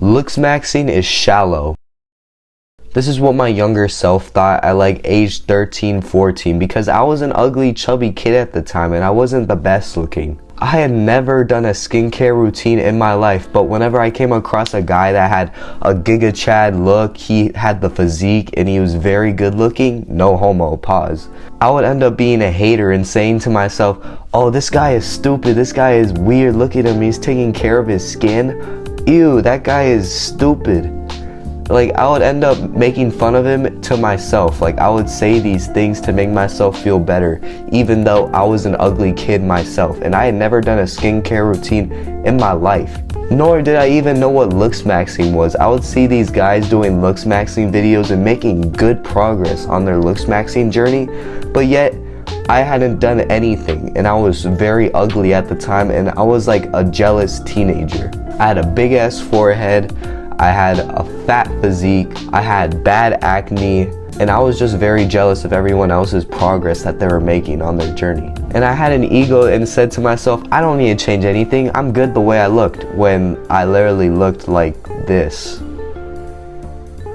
Looksmaxxing is shallow. This is what my younger self thought at like age 13, 14 because I was an ugly, chubby kid at the time and I wasn't the best looking. I had never done a skincare routine in my life, but whenever I came across a guy that had a Giga Chad look, he had the physique and he was very good looking, no homo, pause, I would end up being a hater and saying to myself, oh, this guy is stupid, this guy is weird, look at him, he's taking care of his skin. Ew, that guy is stupid. Like, I would end up making fun of him to myself. Like, I would say these things to make myself feel better, even though I was an ugly kid myself and I had never done a skincare routine in my life. Nor did I even know what looksmaxxing was. I would see these guys doing looksmaxxing videos and making good progress on their looksmaxxing journey, but yet I hadn't done anything and I was very ugly at the time and I was like a jealous teenager. I had a big ass forehead, I had a fat physique, I had bad acne, and I was just very jealous of everyone else's progress that they were making on their journey. And I had an ego and said to myself, I don't need to change anything, I'm good the way I looked, when I literally looked like this.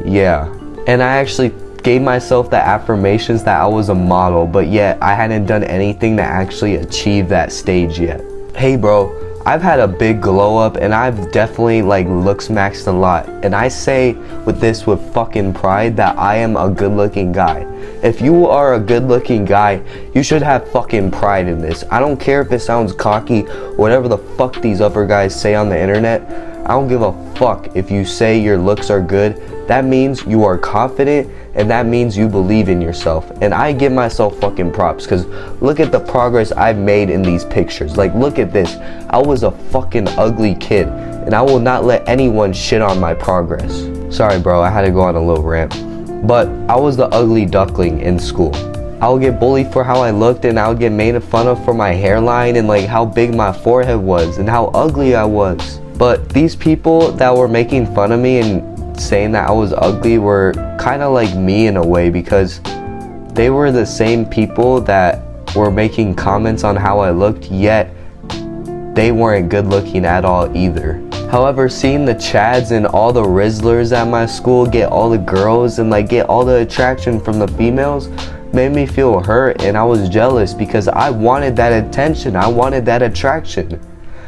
Yeah. And I actually gave myself the affirmations that I was a model, but yet I hadn't done anything to actually achieve that stage yet. Hey bro, I've had a big glow up and I've definitely like looksmaxxed a lot, and I say with this with fucking pride that I am a good looking guy. If you are a good looking guy, you should have fucking pride in this. I don't care if it sounds cocky, whatever the fuck these other guys say on the internet. I don't give a fuck if you say your looks are good. That means you are confident and that means you believe in yourself. And I give myself fucking props because look at the progress I've made in these pictures. Like, look at this. I was a fucking ugly kid and I will not let anyone shit on my progress. Sorry bro, I had to go on a little rant. But I was the ugly duckling in school. I would get bullied for how I looked and I would get made fun of for my hairline and like how big my forehead was and how ugly I was. But these people that were making fun of me and saying that I was ugly were kind of like me in a way, because they were the same people that were making comments on how I looked, yet they weren't good looking at all either. However, seeing the Chads and all the Rizzlers at my school get all the girls and like get all the attraction from the females made me feel hurt, and I was jealous because I wanted that attention, I wanted that attraction.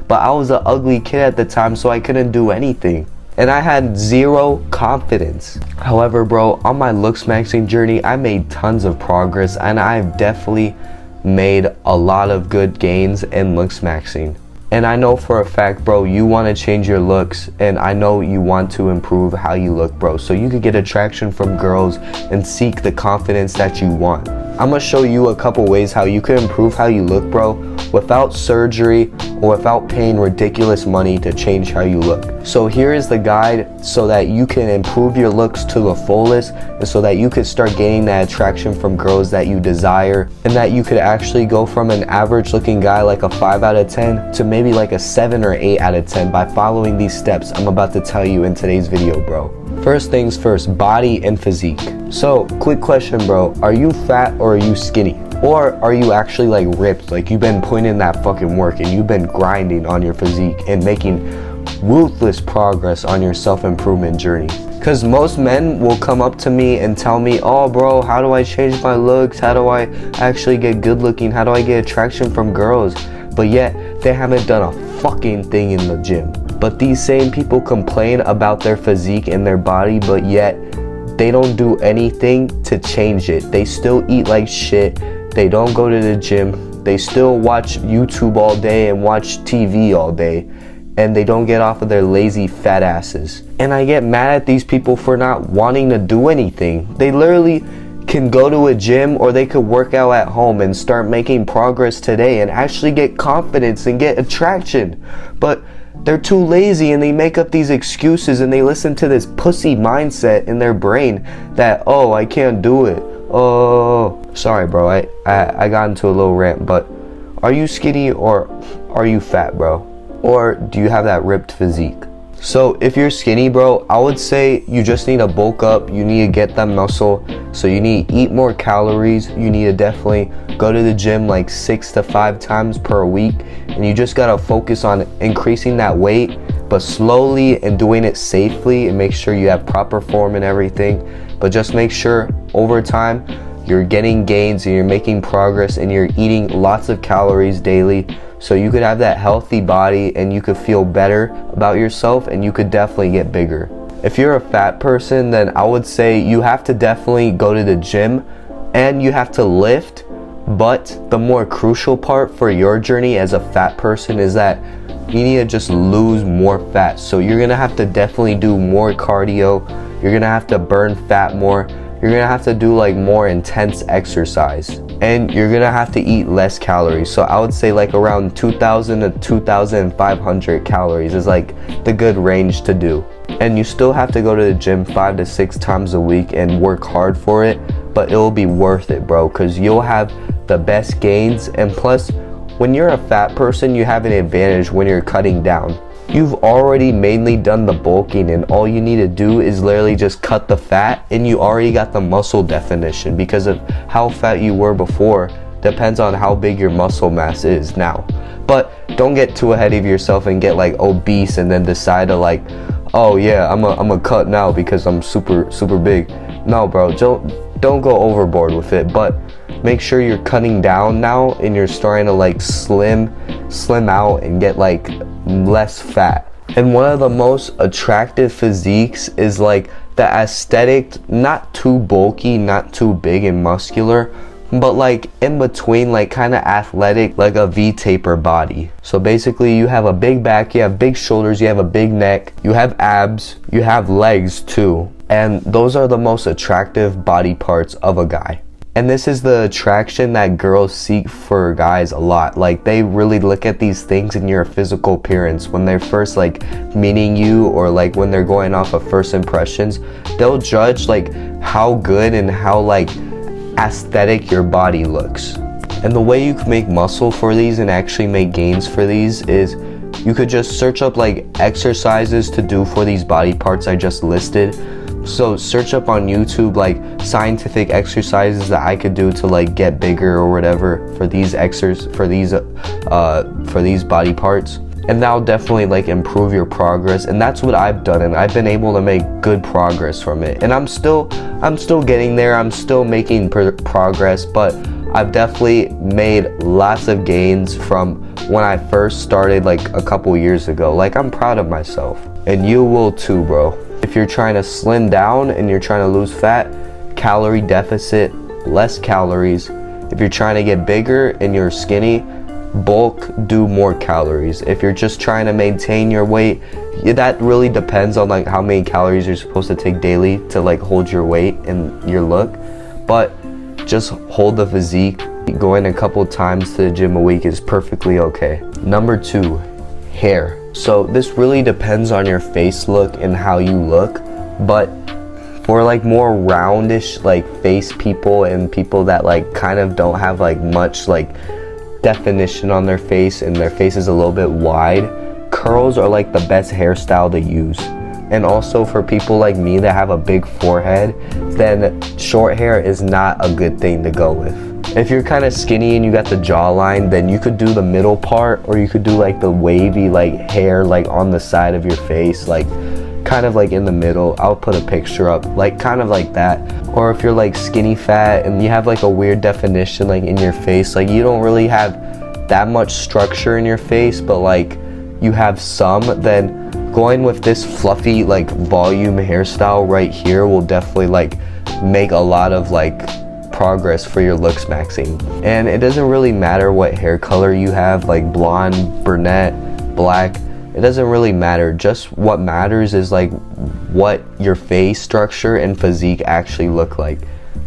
But I was an ugly kid at the time, so I couldn't do anything. And I had zero confidence. However, bro, on my looksmaxxing journey, I made tons of progress and I've definitely made a lot of good gains in looksmaxxing. And I know for a fact, bro, you want to change your looks, and I know you want to improve how you look, bro, so you could get attraction from girls and seek the confidence that you want. I'm gonna show you a couple ways how you can improve how you look, bro, without surgery or without paying ridiculous money to change how you look. So here is the guide so that you can improve your looks to the fullest, and so that you could start gaining that attraction from girls that you desire, and that you could actually go from an average looking guy like a 5 out of 10 to maybe like a 7 or 8 out of 10 by following these steps I'm about to tell you in today's video, bro. First things first, body and physique. So, quick question, bro. Are you fat or are you skinny? Or are you actually like ripped? Like, you've been putting in that fucking work and you've been grinding on your physique and making ruthless progress on your self-improvement journey. Because most men will come up to me and tell me, oh bro, how do I change my looks? How do I actually get good looking? How do I get attraction from girls? But yet, they haven't done a fucking thing in the gym. But these same people complain about their physique and their body, but yet they don't do anything to change it. They still eat like shit. They don't go to the gym. They still watch YouTube all day and watch TV all day. And they don't get off of their lazy fat asses. And I get mad at these people for not wanting to do anything. They literally can go to a gym, or they could work out at home and start making progress today and actually get confidence and get attraction. But they're too lazy and they make up these excuses and they listen to this pussy mindset in their brain that, oh, I can't do it. Oh, sorry bro, I got into a little rant, but are you skinny or are you fat, bro? Or do you have that ripped physique? So if you're skinny, bro, I would say you just need to bulk up. You need to get that muscle. So you need to eat more calories. You need to definitely go to the gym like 6 to 5 times per week. And you just gotta focus on increasing that weight but slowly and doing it safely, and make sure you have proper form and everything. But just make sure over time you're getting gains and you're making progress and you're eating lots of calories daily, so you could have that healthy body and you could feel better about yourself and you could definitely get bigger. If you're a fat person, then I would say you have to definitely go to the gym and you have to lift. But the more crucial part for your journey as a fat person is that you need to just lose more fat. So you're gonna have to definitely do more cardio. You're gonna have to burn fat more. You're gonna have to do like more intense exercise, and you're gonna have to eat less calories. So I would say like around 2,000 to 2,500 calories is like the good range to do. And you still have to go to the gym 5 to 6 times a week and work hard for it, but it'll be worth it, bro, because you'll have the best gains. And plus, when you're a fat person, you have an advantage when you're cutting down. You've already mainly done the bulking, and all you need to do is literally just cut the fat, and you already got the muscle definition. Because of how fat you were before depends on how big your muscle mass is now. But don't get too ahead of yourself and get like obese and then decide to like, oh yeah, I'm a cut now because I'm super big. No, bro, don't go overboard with it, but make sure you're cutting down now and you're starting to like slim out and get like less fat. And one of the most attractive physiques is like the aesthetic, not too bulky, not too big and muscular, but like in between, like kind of athletic, like a V-taper body. So basically you have a big back, you have big shoulders, you have a big neck, you have abs, you have legs too. And those are the most attractive body parts of a guy. And this is the attraction that girls seek for guys a lot. Like they really look at these things in your physical appearance when they're first like meeting you, or like when they're going off of first impressions. They'll judge like how good and how like aesthetic your body looks. And the way you can make muscle for these and actually make gains for these is you could just search up like exercises to do for these body parts I just listed. So search up on YouTube like scientific exercises that I could do to like get bigger or whatever for these body parts, and that'll definitely like improve your progress. And that's what I've done, and I've been able to make good progress from it. And I'm still getting there. I'm still making progress, but I've definitely made lots of gains from when I first started like a couple years ago. Like I'm proud of myself, and you will too, bro. If you're trying to slim down and you're trying to lose fat, calorie deficit, less calories. If you're trying to get bigger and you're skinny, bulk, do more calories. If you're just trying to maintain your weight, that really depends on like how many calories you're supposed to take daily to like hold your weight and your look. But just hold the physique. Going a couple times to the gym a week is perfectly okay. Number 2, hair. So this really depends on your face look and how you look, but for like more roundish like face people and people that like kind of don't have like much like definition on their face and their face is a little bit wide, curls are like the best hairstyle to use. And also for people like me that have a big forehead, then short hair is not a good thing to go with. If you're kind of skinny and you got the jawline, then you could do the middle part, or you could do like the wavy like hair like on the side of your face, like kind of like in the middle. I'll put a picture up, like kind of like that. Or if you're like skinny fat and you have like a weird definition like in your face, like you don't really have that much structure in your face, but like you have some, then going with this fluffy like volume hairstyle right here will definitely like make a lot of like progress for your looksmaxxing. And it doesn't really matter what hair color you have, like blonde, brunette, black, it doesn't really matter. Just what matters is like what your face structure and physique actually look like.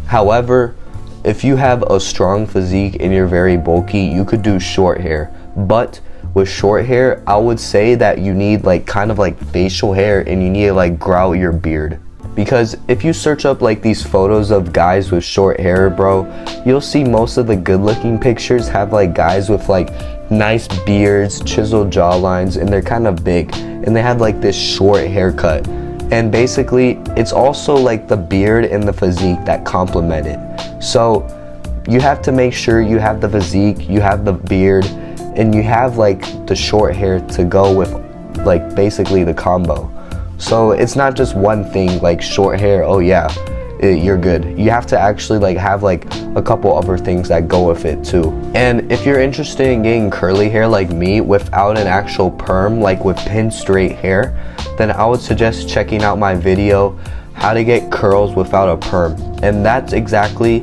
However, if you have a strong physique and you're very bulky, you could do short hair. But with short hair, I would say that you need like kind of like facial hair, and you need to like grow out your beard. Because if you search up like these photos of guys with short hair, bro, you'll see most of the good looking pictures have like guys with like nice beards, chiseled jawlines, and they're kind of big, and they have like this short haircut. And basically it's also like the beard and the physique that complement it. So you have to make sure you have the physique, you have the beard, and you have like the short hair to go with like basically the combo. So it's not just one thing like short hair, oh yeah, you're good. You have to actually like have like a couple other things that go with it too. And if you're interested in getting curly hair like me without an actual perm, like with pin straight hair, then I would suggest checking out my video, how to get curls without a perm. And that's exactly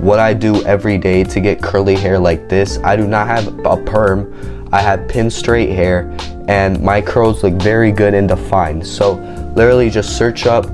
what I do every day to get curly hair like this. I do not have a perm, I have pin straight hair, and my curls look very good and defined. So literally just search up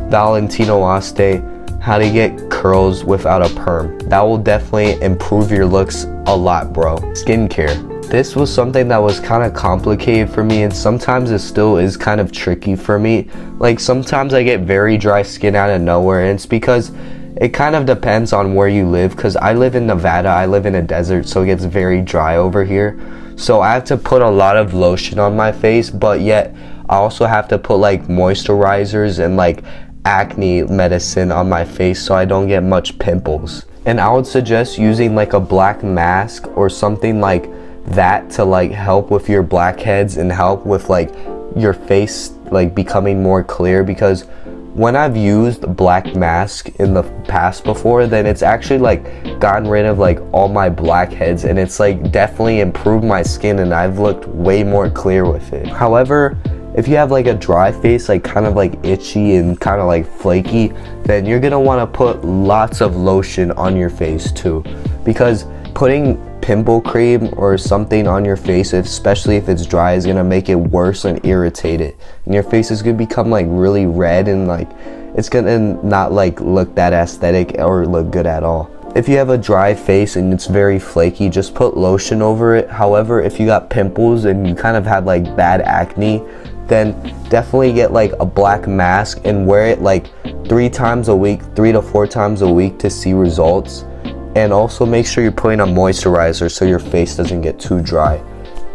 Valentino Aste, how to get curls without a perm. That will definitely improve your looks a lot, bro. Skincare. This was something that was kind of complicated for me, and sometimes it still is kind of tricky for me. Like sometimes I get very dry skin out of nowhere, and it's because it kind of depends on where you live, because I live in Nevada, I live in a desert, so it gets very dry over here. So I have to put a lot of lotion on my face, but yet I also have to put like moisturizers and like acne medicine on my face so I don't get much pimples. And I would suggest using like a black mask or something like that to like help with your blackheads and help with like your face like becoming more clear, because when I've used black mask in the past before, then it's actually like gotten rid of like all my blackheads, and it's like definitely improved my skin and I've looked way more clear with it. However, if you have like a dry face, like kind of like itchy and kind of like flaky, then you're gonna want to put lots of lotion on your face too, because putting pimple cream or something on your face, especially if it's dry, is gonna make it worse and irritate it, and your face is gonna become like really red, and like it's gonna not like look that aesthetic or look good at all. If you have a dry face and it's very flaky, just put lotion over it. However, if you got pimples and you kind of had like bad acne, then definitely get like a black mask and wear it like 3 times a week, 3 to 4 times a week to see results. And also make sure you're putting a moisturizer so your face doesn't get too dry.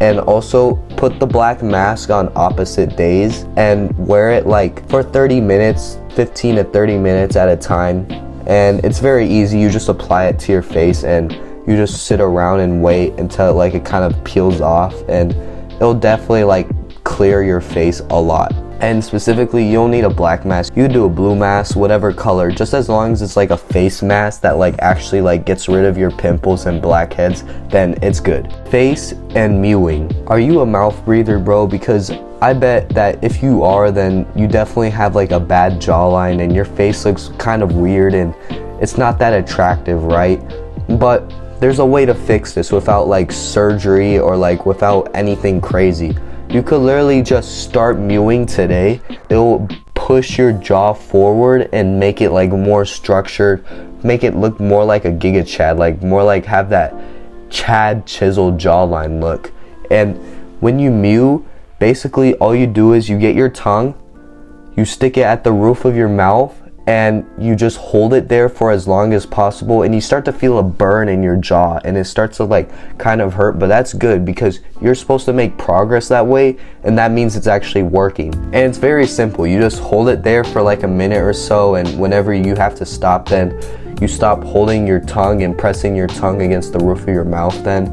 And also put the black mask on opposite days and wear it like for 30 minutes, 15 to 30 minutes at a time. And it's very easy. You just apply it to your face and you just sit around and wait until like it kind of peels off, and it'll definitely like clear your face a lot. And specifically, you don't need a black mask. You can do a blue mask, whatever color, just as long as it's like a face mask that like actually like gets rid of your pimples and blackheads, then it's good. Face and mewing. Are you a mouth breather, bro? Because I bet that if you are, then you definitely have like a bad jawline and your face looks kind of weird and it's not that attractive, right? But there's a way to fix this without like surgery or like without anything crazy. You could literally just start mewing today. It'll push your jaw forward and make it like more structured, make it look more like a Giga Chad, like more like have that Chad chiseled jawline look. And when you mew, basically all you do is you get your tongue, you stick it at the roof of your mouth, and you just hold it there for as long as possible, and you start to feel a burn in your jaw and it starts to like kind of hurt, but that's good because you're supposed to make progress that way, and that means it's actually working. And it's very simple. You just hold it there for like a minute or so, and whenever you have to stop, then you stop holding your tongue and pressing your tongue against the roof of your mouth then,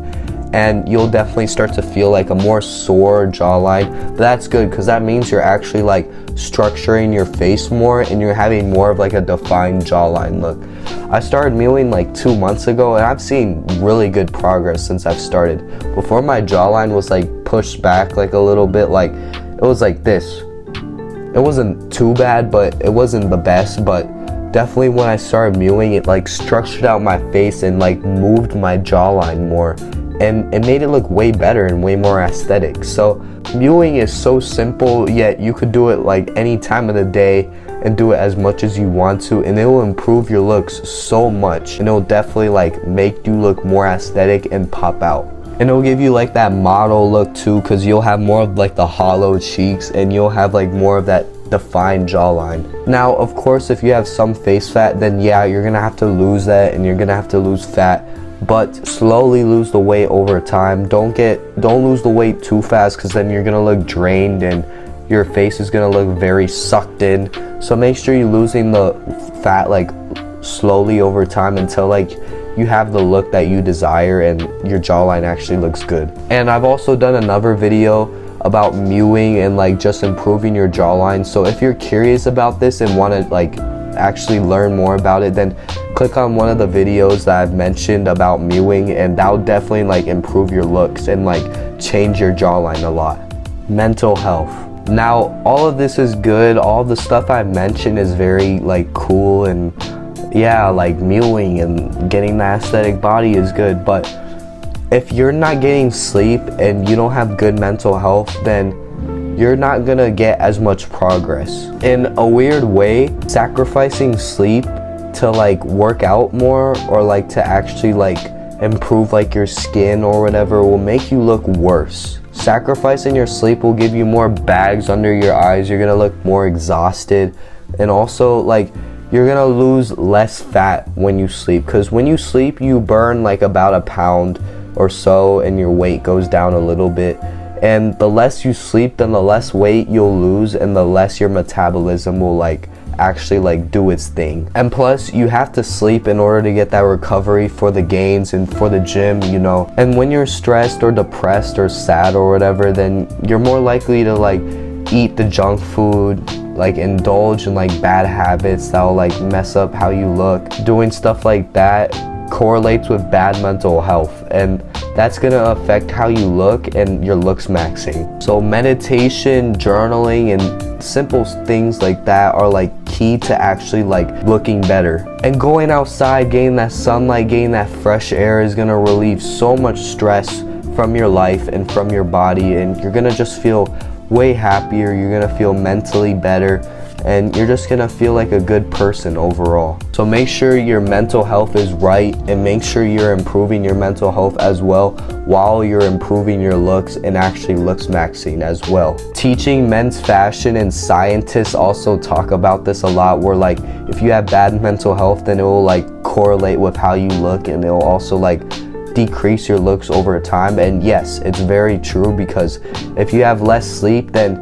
and you'll definitely start to feel like a more sore jawline. But that's good because that means you're actually like structuring your face more and you're having more of like a defined jawline look. I started mewing like 2 months ago and I've seen really good progress since I've started. Before, my jawline was like pushed back like a little bit, like it was like this. It wasn't too bad, but it wasn't the best. But definitely when I started mewing, it like structured out my face and like moved my jawline more, and it made it look way better and way more aesthetic. So mewing is so simple, yet you could do it like any time of the day and do it as much as you want to, and it will improve your looks so much, and it will definitely like make you look more aesthetic and pop out. And it'll give you like that model look too, because you'll have more of like the hollow cheeks and you'll have like more of that defined jawline. Now of course, if you have some face fat, then yeah, you're gonna have to lose that and you're gonna have to lose fat, but slowly lose the weight over time. Don't lose the weight too fast, because then you're gonna look drained and your face is gonna look very sucked in. So make sure you're losing the fat like slowly over time until like you have the look that you desire and your jawline actually looks good. And I've also done another video about mewing and like just improving your jawline. So if you're curious about this and want to like actually learn more about it, then click on one of the videos that I've mentioned about mewing, and that'll definitely like improve your looks and like change your jawline a lot. Mental health. Now all of this is good, all the stuff I've mentioned is very like cool, and yeah, like mewing and getting the aesthetic body is good, but if you're not getting sleep and you don't have good mental health, then you're not gonna get as much progress. In a weird way, sacrificing sleep to like work out more or like to actually like improve like your skin or whatever will make you look worse. Sacrificing your sleep will give you more bags under your eyes, you're gonna look more exhausted, and also like you're gonna lose less fat when you sleep, because when you sleep you burn like about a pound or so and your weight goes down a little bit. And the less you sleep, then the less weight you'll lose, and the less your metabolism will like actually like do its thing. And plus you have to sleep in order to get that recovery for the gains and for the gym, you know. And when you're stressed or depressed or sad or whatever, then you're more likely to like eat the junk food, like indulge in like bad habits that'll like mess up how you look. Doing stuff like that correlates with bad mental health, and that's gonna affect how you look and your looks maxing. So meditation, journaling, and simple things like that are like key to actually like looking better. And going outside, getting that sunlight, getting that fresh air is gonna relieve so much stress from your life and from your body, and you're gonna just feel way happier, you're gonna feel mentally better, and you're just gonna feel like a good person overall. So make sure your mental health is right, and make sure you're improving your mental health as well while you're improving your looks and actually looks maxing as well. Teaching men's fashion and scientists also talk about this a lot, where like if you have bad mental health, then it will like correlate with how you look, and it will also like decrease your looks over time. And yes, it's very true, because if you have less sleep, then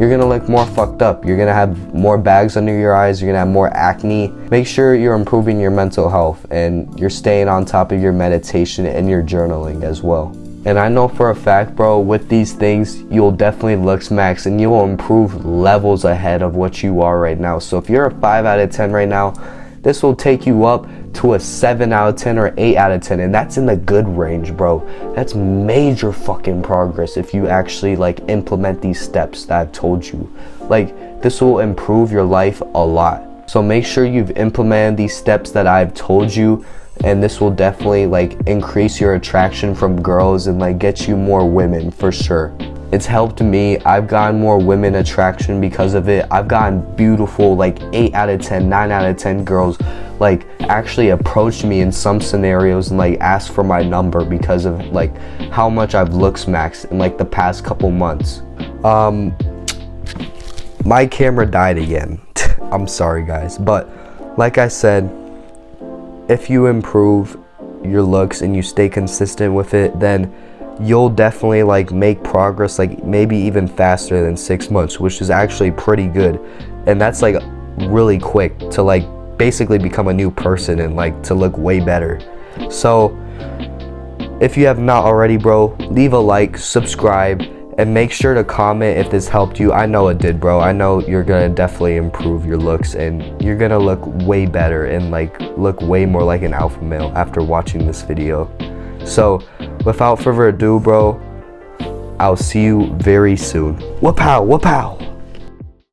you're gonna look more fucked up, you're gonna have more bags under your eyes, you're gonna have more acne. Make sure you're improving your mental health and you're staying on top of your meditation and your journaling as well. And I know for a fact, bro, with these things you'll definitely looks max, and you will improve levels ahead of what you are right now. So if you're a 5 out of 10 right now, this will take you up to a 7 out of 10 or 8 out of 10, and that's in the good range, bro. That's major fucking progress if you actually like implement these steps that I've told you. Like, this will improve your life a lot. So make sure you've implemented these steps that I've told you, and this will definitely like increase your attraction from girls and like get you more women for sure. It's helped me. I've gotten more women attraction because of it. I've gotten beautiful like 8 out of 10, 9 out of 10 girls like actually approached me in some scenarios and like asked for my number because of like how much I've looks maxed in like the past couple months. My camera died again. I'm sorry guys, but like I said, if you improve your looks and you stay consistent with it, then you'll definitely like make progress, like maybe even faster than 6 months, which is actually pretty good. And that's like really quick to like basically become a new person and like to look way better. So if you have not already, bro, leave a like, subscribe, and make sure to comment if this helped you. I know it did, bro. I know you're gonna definitely improve your looks, and you're gonna look way better and like look way more like an alpha male after watching this video. So without further ado, bro, I'll see you very soon. Wapow, wapow.